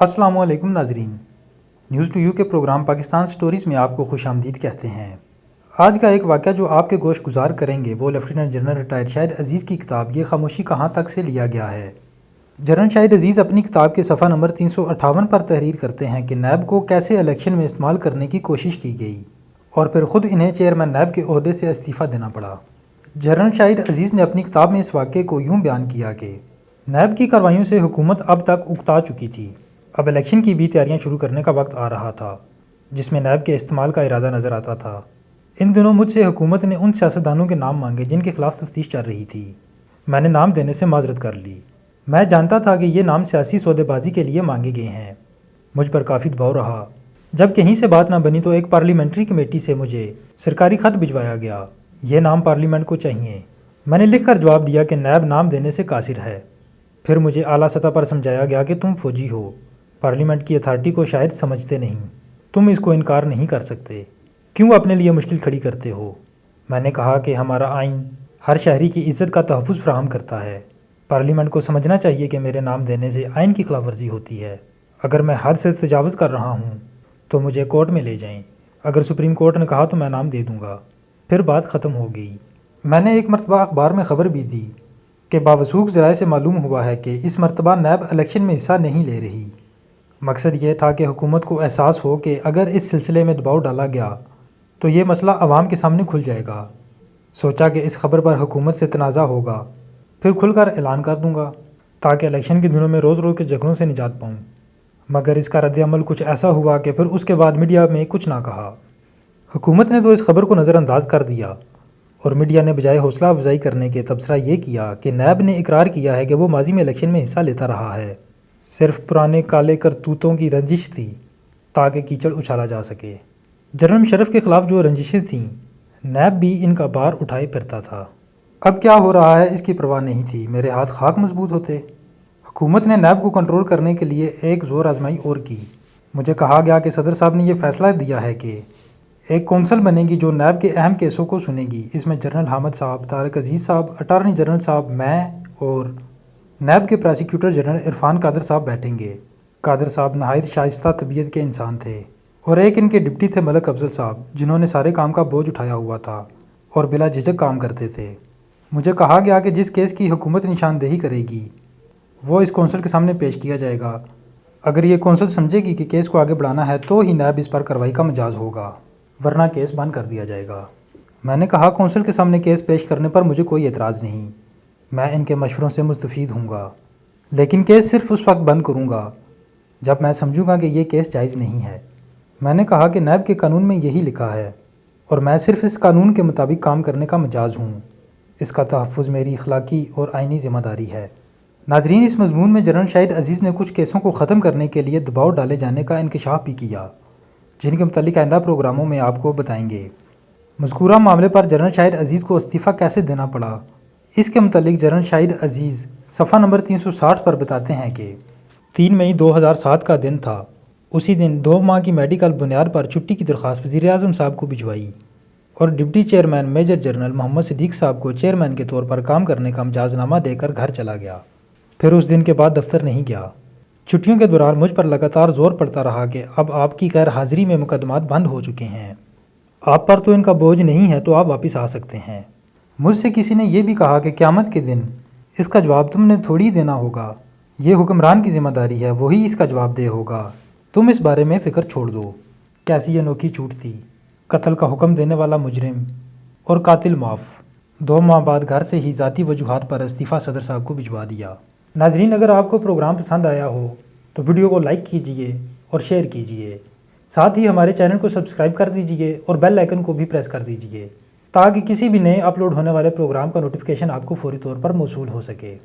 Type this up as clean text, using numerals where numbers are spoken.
السلام علیکم ناظرین، نیوز ٹو یو کے پروگرام پاکستان سٹوریز میں آپ کو خوش آمدید کہتے ہیں۔ آج کا ایک واقعہ جو آپ کے گوش گزار کریں گے وہ لیفٹیننٹ جنرل ریٹائر شاہد عزیز کی کتاب یہ خاموشی کہاں تک سے لیا گیا ہے۔ جنرل شاہد عزیز اپنی کتاب کے صفحہ نمبر 358 پر تحریر کرتے ہیں کہ نیب کو کیسے الیکشن میں استعمال کرنے کی کوشش کی گئی اور پھر خود انہیں چیئرمین نیب کے عہدے سے استعفیٰ دینا پڑا۔ جنرل شاہد عزیز نے اپنی کتاب میں اس واقعے کو یوں بیان کیا کہ نیب کی کارروائیوں سے حکومت اب تک اکتا چکی تھی، اب الیکشن کی بھی تیاریاں شروع کرنے کا وقت آ رہا تھا جس میں نیب کے استعمال کا ارادہ نظر آتا تھا۔ ان دنوں مجھ سے حکومت نے ان سیاستدانوں کے نام مانگے جن کے خلاف تفتیش چل رہی تھی۔ میں نے نام دینے سے معذرت کر لی۔ میں جانتا تھا کہ یہ نام سیاسی سودے بازی کے لیے مانگے گئے ہیں۔ مجھ پر کافی دباؤ رہا۔ جب کہیں سے بات نہ بنی تو ایک پارلیمنٹری کمیٹی سے مجھے سرکاری خط بھجوایا گیا، یہ نام پارلیمنٹ کو چاہیے۔ میں نے لکھ کر جواب دیا کہ نیب نام دینے سے قاصر ہے۔ پھر مجھے اعلیٰ سطح پر سمجھایا گیا کہ تم فوجی ہو، پارلیمنٹ کی اتھارٹی کو شاید سمجھتے نہیں، تم اس کو انکار نہیں کر سکتے، کیوں اپنے لیے مشکل کھڑی کرتے ہو؟ میں نے کہا کہ ہمارا آئین ہر شہری کی عزت کا تحفظ فراہم کرتا ہے، پارلیمنٹ کو سمجھنا چاہیے کہ میرے نام دینے سے آئین کی خلاف ورزی ہوتی ہے۔ اگر میں حد سے تجاوز کر رہا ہوں تو مجھے کورٹ میں لے جائیں، اگر سپریم کورٹ نے کہا تو میں نام دے دوں گا۔ پھر بات ختم ہو گئی۔ میں نے ایک مرتبہ اخبار میں خبر بھی دی کہ باوثوق ذرائع سے معلوم ہوا ہے کہ اس مرتبہ نیب الیکشن میں حصہ نہیں لے رہی۔ مقصد یہ تھا کہ حکومت کو احساس ہو کہ اگر اس سلسلے میں دباؤ ڈالا گیا تو یہ مسئلہ عوام کے سامنے کھل جائے گا۔ سوچا کہ اس خبر پر حکومت سے تنازع ہوگا، پھر کھل کر اعلان کر دوں گا تاکہ الیکشن کے دنوں میں روز روز کے جھگڑوں سے نجات پاؤں۔ مگر اس کا رد عمل کچھ ایسا ہوا کہ پھر اس کے بعد میڈیا میں کچھ نہ کہا۔ حکومت نے تو اس خبر کو نظر انداز کر دیا اور میڈیا نے بجائے حوصلہ افزائی کرنے کے تبصرہ یہ کیا کہ نیب نے اقرار کیا ہے کہ وہ ماضی میں الیکشن میں حصہ لیتا رہا ہے، صرف پرانے کالے کرتوتوں کی رنجش تھی تاکہ کیچڑ اچھالا جا سکے۔ جنرل مشرف کے خلاف جو رنجشیں تھیں، نیب بھی ان کا بار اٹھائے پھرتا تھا۔ اب کیا ہو رہا ہے اس کی پرواہ نہیں تھی، میرے ہاتھ خاک مضبوط ہوتے۔ حکومت نے نیب کو کنٹرول کرنے کے لیے ایک زور آزمائی اور کی۔ مجھے کہا گیا کہ صدر صاحب نے یہ فیصلہ دیا ہے کہ ایک کونسل بنے گی جو نیب کے اہم کیسوں کو سنے گی۔ اس میں جنرل حامد صاحب، طارق عزیز صاحب، اٹارنی جنرل صاحب، میں اور نیب کے پراسیکیوٹر جنرل عرفان قادر صاحب بیٹھیں گے۔ قادر صاحب نہایت شائستہ طبیعت کے انسان تھے اور ایک ان کے ڈپٹی تھے ملک افضل صاحب جنہوں نے سارے کام کا بوجھ اٹھایا ہوا تھا اور بلا جھجک کام کرتے تھے۔ مجھے کہا گیا کہ جس کیس کی حکومت نشاندہی کرے گی وہ اس کونسل کے سامنے پیش کیا جائے گا۔ اگر یہ کونسل سمجھے گی کہ کیس کو آگے بڑھانا ہے تو ہی نیب اس پر کارروائی کا مجاز ہوگا، ورنہ کیس بند کر دیا جائے گا۔ میں نے کہا کونسل کے سامنے کیس پیش کرنے پر مجھے کوئی اعتراض نہیں، میں ان کے مشوروں سے مستفید ہوں گا، لیکن کیس صرف اس وقت بند کروں گا جب میں سمجھوں گا کہ یہ کیس جائز نہیں ہے۔ میں نے کہا کہ نیب کے قانون میں یہی لکھا ہے اور میں صرف اس قانون کے مطابق کام کرنے کا مجاز ہوں، اس کا تحفظ میری اخلاقی اور آئینی ذمہ داری ہے۔ ناظرین، اس مضمون میں جنرل شاہد عزیز نے کچھ کیسوں کو ختم کرنے کے لیے دباؤ ڈالے جانے کا انکشاف بھی کیا جن کے متعلق آئندہ پروگراموں میں آپ کو بتائیں گے۔ مذکورہ معاملے پر جنرل شاہد عزیز کو استعفیٰ کیسے دینا پڑا، اس کے متعلق جنرل شاہد عزیز صفحہ نمبر 360 پر بتاتے ہیں کہ 3 مئی 2007 کا دن تھا۔ اسی دن 2 ماہ کی میڈیکل بنیاد پر چھٹی کی درخواست وزیر اعظم صاحب کو بھجوائی اور ڈپٹی چیئرمین میجر جنرل محمد صدیق صاحب کو چیئرمین کے طور پر کام کرنے کا مجاز نامہ دے کر گھر چلا گیا۔ پھر اس دن کے بعد دفتر نہیں گیا۔ چھٹیوں کے دوران مجھ پر لگاتار زور پڑتا رہا کہ اب آپ کی غیر حاضری میں مقدمات بند ہو چکے ہیں، آپ پر تو ان کا بوجھ نہیں ہے تو آپ واپس آ سکتے ہیں۔ مجھ سے کسی نے یہ بھی کہا کہ قیامت کے دن اس کا جواب تم نے تھوڑی دینا ہوگا، یہ حکمران کی ذمہ داری ہے، وہی اس کا جواب دے ہوگا، تم اس بارے میں فکر چھوڑ دو۔ کیسی انوکھی چھوٹ تھی، قتل کا حکم دینے والا مجرم اور قاتل معاف۔ 2 ماہ بعد گھر سے ہی ذاتی وجوہات پر استعفیٰ صدر صاحب کو بھجوا دیا۔ ناظرین، اگر آپ کو پروگرام پسند آیا ہو تو ویڈیو کو لائک کیجئے اور شیئر کیجئے، ساتھ ہی ہمارے چینل کو سبسکرائب کر دیجئے اور بیل آئیکن کو بھی پریس کر دیجئے تاکہ کسی بھی نئے اپلوڈ ہونے والے پروگرام کا نوٹیفیکیشن آپ کو فوری طور پر موصول ہو سکے۔